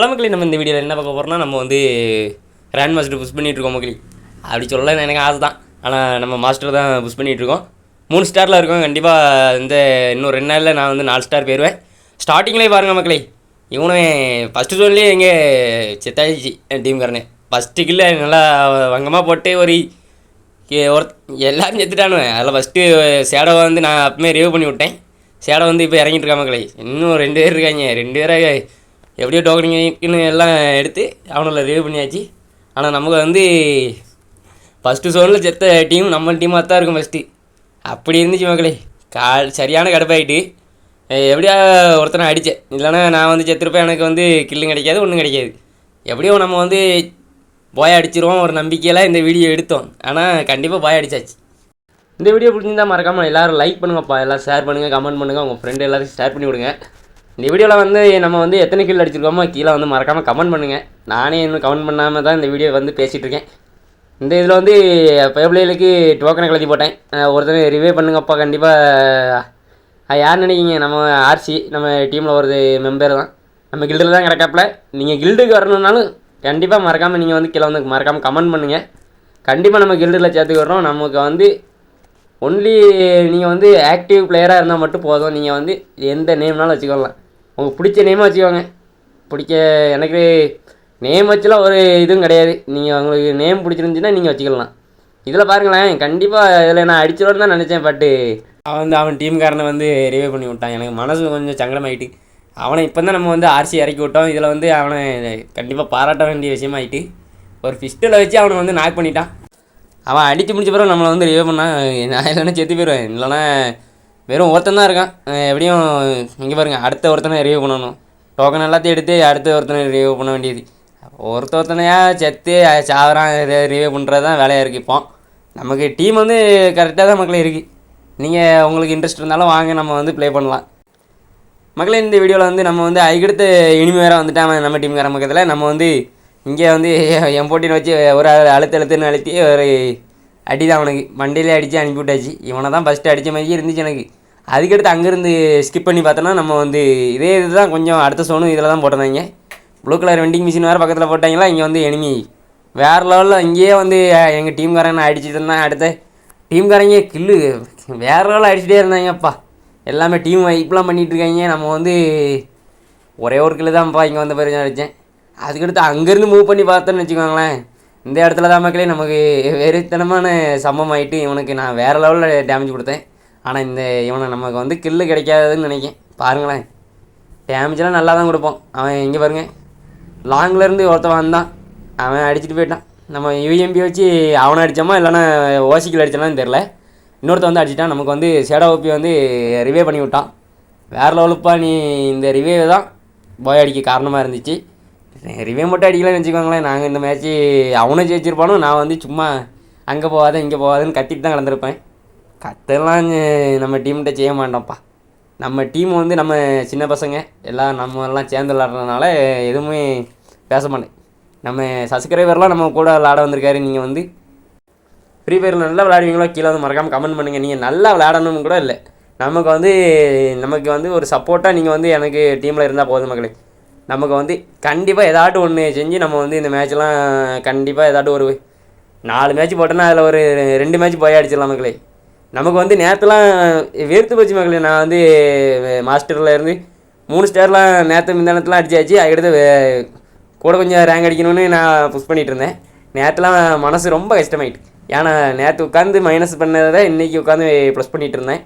Hello மக்களே, நம்ம இந்த வீடியோவில் என்ன பார்க்க போகிறோம்னா, நம்ம வந்து கிராண்ட் மாஸ்டர் புஷ் பண்ணிகிட்ருக்கோம் மக்களே. அப்படி சொல்ல எனக்கு ஆசை தான், ஆனால் நம்ம மாஸ்டர் தான் புஷ் பண்ணிகிட்ருக்கோம். 3 ஸ்டாரில் இருக்கோம். கண்டிப்பாக இன்னும் 2 நாளில் நான் வந்து 4 ஸ்டார் போயிடுவேன். ஸ்டார்டிங்லேயே பாருங்கள் மக்களே, இவனும் ஃபஸ்ட்டு ஜோன்லேயே எங்கே செத்தாயிடுச்சு டீம்காரனே. ஃபஸ்ட்டு கில்ல நல்லா வங்கமாக போட்டு ஒரு எல்லோரும் செத்துட்டானுவேன். அதில் ஃபஸ்ட்டு சேடோவை வந்து நான் அப்பவுமே ரிவ்யூ பண்ணி விட்டேன். சேடோ வந்து இப்போ இறங்கிட்டு இருக்கா மக்களே. இன்னும் 2 பேர் இருக்காங்க. 2 பேரை எப்படியோ டோக்கனிங்னு எல்லாம் எடுத்து அவனை ரிவ்யூ பண்ணியாச்சு. ஆனால் நமக்கு வந்து ஃபஸ்ட்டு ஜோனில் செத்த டீம் நம்ம டீமாக தான் இருக்கும் ஃபஸ்ட்டு. அப்படி இருந்துச்சு மக்களே. சரியான கடுப்பாயிட்டு எப்படியா ஒருத்தனை அடித்தேன். இல்லைனா நான் வந்து செத்துருப்பேன். எனக்கு வந்து கில்லும் கிடைக்காது, ஒன்றும் கிடைக்காது. எப்படியோ நம்ம வந்து போய் அடிச்சிருவோம் ஒரு நம்பிக்கையில் இந்த வீடியோ எடுத்தோம். ஆனால் கண்டிப்பாக போய் அடித்தாச்சு. இந்த வீடியோ பிடிச்சிருந்தால் மறக்காமல் எல்லோரும் லைக் பண்ணுங்கப்பா, எல்லோரும் ஷேர் பண்ணுங்கள், கமெண்ட் பண்ணுங்கள், உங்கள் ஃப்ரெண்டு எல்லாத்தையும் ஷேர் பண்ணி விடுங்க. இந்த வீடியோவில் வந்து நம்ம வந்து எத்தனை கில் அடிச்சிருக்கோமோ கீழே வந்து மறக்காமல் கமெண்ட் பண்ணுங்கள். நானே இன்னும் கமெண்ட் பண்ணாமல் தான் இந்த வீடியோ வந்து பேசிகிட்ருக்கேன். இந்த இதில் வந்து பேபிள்ளைகளுக்கு டோக்கனை கலத்தி போட்டேன். ஒருத்தனை ரிவே பண்ணுங்கப்பா கண்டிப்பாக. யார் நினைக்கிங்க, நம்ம ஆர்சி நம்ம டீமில் ஒரு மெம்பர் தான், நம்ம கில்டில் தான் கிடக்காப்புல. நீங்கள் கில்டுக்கு வரணுன்னாலும் கண்டிப்பாக மறக்காமல் நீங்கள் வந்து கீழே வந்து மறக்காமல் கமெண்ட் பண்ணுங்கள். கண்டிப்பாக நம்ம கில்டில் சேர்த்துக்கு வர்றோம். நமக்கு வந்து ஒன்லி நீங்கள் வந்து ஆக்டிவ் பிளேயராக இருந்தால் மட்டும் போதும். நீங்கள் வந்து எந்த நேம்னாலும் வச்சுக்கலாம். உங்களுக்கு பிடிச்ச நேமாக வச்சுக்கோங்க. எனக்கு நேம் வச்சுலாம் ஒரு இதுவும் கிடையாது. நீங்கள் உங்களுக்கு நேம் பிடிச்சிருந்துச்சின்னா நீங்கள் வச்சுக்கலாம். இதில் பாருங்களேன், கண்டிப்பாக இதில் நான் அடிச்சிடுவேன்னு தான் நினச்சேன். பட்டு அவன் டீம்காரனை வந்து ரிவே பண்ணி விட்டான். எனக்கு மனசு கொஞ்சம் சங்கடமாயிட்டு. அவனை இப்போ தான் நம்ம வந்து ஆர்சி இறக்கி விட்டோம். இதில் வந்து அவனை கண்டிப்பாக பாராட்ட வேண்டிய விஷயமாயிட்டு ஒரு பிஸ்டலை வச்சு அவனை வந்து நாக் பண்ணிட்டான். அவன் அடித்து முடிச்ச பிறகு நம்மளை வந்து ரிவே பண்ணான். நான் இல்லைன்னா செத்து போயிடுவேன். இல்லைனா வெறும் ஒருத்தன் தான் இருக்கான். எப்படியும் இங்கே பாருங்கள், அடுத்த ஒருத்தனை ரிவ்யூ பண்ணணும். டோக்கன் எல்லாத்தையும் எடுத்து அடுத்த ஒருத்தனை ரிவ்யூ பண்ண வேண்டியது. ஒருத்தனையாக செத்து சாவறான் ரிவ்யூ பண்ணுறது தான் வேலையாக இருக்குது. இப்போ நமக்கு டீம் வந்து கரெக்டாக தான் மக்களே இருக்குது. நீங்கள் உங்களுக்கு இன்ட்ரெஸ்ட் இருந்தாலும் வாங்க, நம்ம வந்து ப்ளே பண்ணலாம் மக்களே. இந்த வீடியோவில் வந்து நம்ம வந்து அதுக்கடுத்து இனிமே வேறு வந்துட்டான் நம்ம டீம்கார பக்கத்தில். நம்ம வந்து இங்கே வந்து என் போட்டின்னு வச்சு ஒரு அழுத்துன்னு அழுத்தி ஒரு அடி தான் அவனுக்கு மண்டையிலே அடித்து அனுப்பி விட்டாச்சு. இவனை தான் ஃபஸ்ட்டு அடித்த மாதிரி இருந்துச்சு எனக்கு. அதுக்கடுத்து அங்கேருந்து ஸ்கிப் பண்ணி பார்த்தோன்னா நம்ம வந்து இதே இது தான் கொஞ்சம் அடுத்த சோனும் இதில் தான் போட்டிருந்தாங்க. ப்ளூ கலர் வெண்டிங் மிஷின் வேறு பக்கத்தில் போட்டாங்களா. இங்கே வந்து எனிமி வேறு லெவலில் இங்கேயே வந்து எங்கள் டீம்காரன் அடிச்சுட்டு இருந்தான். அடுத்த டீம்காரங்க கில்லு வேறு லெவலில் அடிச்சுட்டே இருந்தாங்கப்பா. எல்லாமே டீம் வைப்லாம் பண்ணிகிட்ருக்காங்க. நம்ம வந்து ஒரே ஒரு கில்லு தான்ப்பா இங்கே வந்து பரிசு அடித்தேன். அதுக்கடுத்து அங்கேருந்து மூவ் பண்ணி பார்த்தோன்னு வச்சுக்கோங்களேன், இந்த இடத்துல தான் மக்களே நமக்கு வெறித்தனமான சம்பவம் ஆகிட்டு இவனுக்கு நான் வேறு லெவலில் டேமேஜ் கொடுத்தேன். ஆனால் இவனை நமக்கு வந்து கில்லு கிடைக்காதுன்னு நினைக்கிறேன். பாருங்களேன், டேமேஜெலாம் நல்லா தான் கொடுப்போம். அவன் இங்கே பாருங்கள், லாங்லேருந்து ஒருத்தன் வந்தான், அவன் அடிச்சுட்டு போயிட்டான். நம்ம யூஎம்பி வச்சு அவனை அடித்தோமா இல்லைன்னா ஓசிக்கில் அடித்தோம்னு தெரில. இன்னொருத்த வந்து அடிச்சிட்டான். நமக்கு வந்து ஷேடோ ஓபி வந்து ரிவே பண்ணி விட்டான். வேறு லெவலுப்பா. நீ இந்த ரிவே தான் போய் அடிக்க காரணமாக இருந்துச்சு. ரிவே மட்டும் அடிக்கலாம்னு வச்சுக்கோங்களேன். நாங்கள் இந்த மேட்ச்சு அவனை ஜெயிச்சிருப்பானோ, நான் வந்து சும்மா அங்கே போகாத இங்கே போகாதுன்னு கத்திட்டு தான் கலந்துருப்பேன். கத்தெல்லாம் நம்ம டீம்கிட்ட செய்ய மாட்டோம்ப்பா. நம்ம டீம் வந்து நம்ம சின்ன பசங்க எல்லாம் நம்ம எல்லாம் சேர்ந்து விளாட்றதுனால எதுவுமே பேச மாட்டேன். நம்ம சப்ஸ்கிரைபர்லாம் நம்ம கூட விளாட வந்திருக்காரு. நீங்கள் வந்து ஃப்ரீ ஃபயரில் நல்லா விளையாடுவீங்களோ கீழே வந்து மறக்காமல் கமெண்ட் பண்ணுங்கள். நீங்கள் நல்லா விளையாடணும்னு கூட இல்லை, நமக்கு வந்து ஒரு சப்போர்ட்டாக நீங்கள் வந்து எனக்கு டீமில் இருந்தால் போதும் மக்களே. நமக்கு வந்து கண்டிப்பாக ஏதாட்டும் ஒன்று செஞ்சு நம்ம வந்து இந்த மேட்ச்லாம் கண்டிப்பாக ஏதாட்டும் ஒரு 4 மேட்ச் போட்டோன்னா அதில் ஒரு 2 மேட்ச் போய் அடிச்சிடலாம் மக்களே. நமக்கு வந்து நேரத்துலாம் வேர்த்து போச்சு மக்களே. நான் வந்து மாஸ்டரில் இருந்து 3 ஸ்டார்லாம் நேற்று மிந்தானத்துலாம் அடிச்சாச்சு. அதுக்கடுத்து கூட கொஞ்சம் ரேங்க் அடிக்கணும்னு நான் புஷ் பண்ணிகிட்டு இருந்தேன். நேற்றுலாம் மனசு ரொம்ப கஷ்டமாயிட்டு. ஏன்னா நேற்று உட்காந்து மைனஸ் பண்ணதை இன்றைக்கி உட்காந்து ப்ளஸ் பண்ணிகிட்டு இருந்தேன்.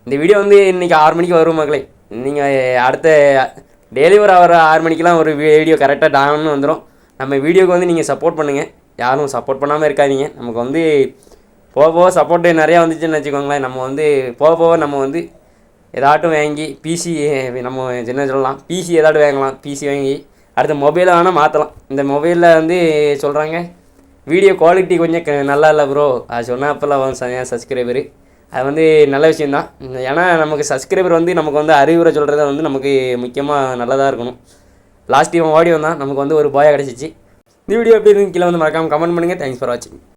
இந்த வீடியோ வந்து இன்றைக்கி 6 மணிக்கு வரும் மக்களே. நீங்கள் அடுத்த டெய்லி ஒரு 6 மணிக்கெலாம் ஒரு வீடியோ கரெக்டாக டான்னு வந்துடும். நம்ம வீடியோக்கு வந்து நீங்கள் சப்போர்ட் பண்ணுங்கள். யாரும் சப்போர்ட் பண்ணாமல் இருக்காதீங்க. நமக்கு வந்து போக போக சப்போர்ட்டு நிறையா வந்துச்சுன்னு வச்சுக்கோங்களேன். நம்ம வந்து போக நம்ம வந்து ஏதாட்டும் வாங்கி பிசி நம்ம சின்ன சொல்லலாம், பிசி ஏதாட்டும் வாங்கலாம். பிசி வாங்கி அடுத்த மொபைலை வேணால் மாற்றலாம். இந்த மொபைலில் வந்து சொல்கிறாங்க வீடியோ குவாலிட்டி கொஞ்சம் நல்லா இல்லை ப்ரோ, அது சொன்னால் அப்போல்லாம் சப்ஸ்கிரைபரு. அது வந்து நல்ல விஷயந்தான். ஏன்னா நமக்கு சப்ஸ்கிரைபர் வந்து நமக்கு வந்து அறிவுரை சொல்கிறத வந்து நமக்கு முக்கியமாக நல்லதாக இருக்கணும். லாஸ்ட் இவன் ஓடி வந்தான், நமக்கு வந்து ஒரு பாயா கிடச்சிச்சு. இந்த வீடியோ எப்படி இருக்கு கீழே வந்து மறக்காமல் கமெண்ட் பண்ணுங்கள். தேங்க்ஸ் ஃபார் வாட்சிங்.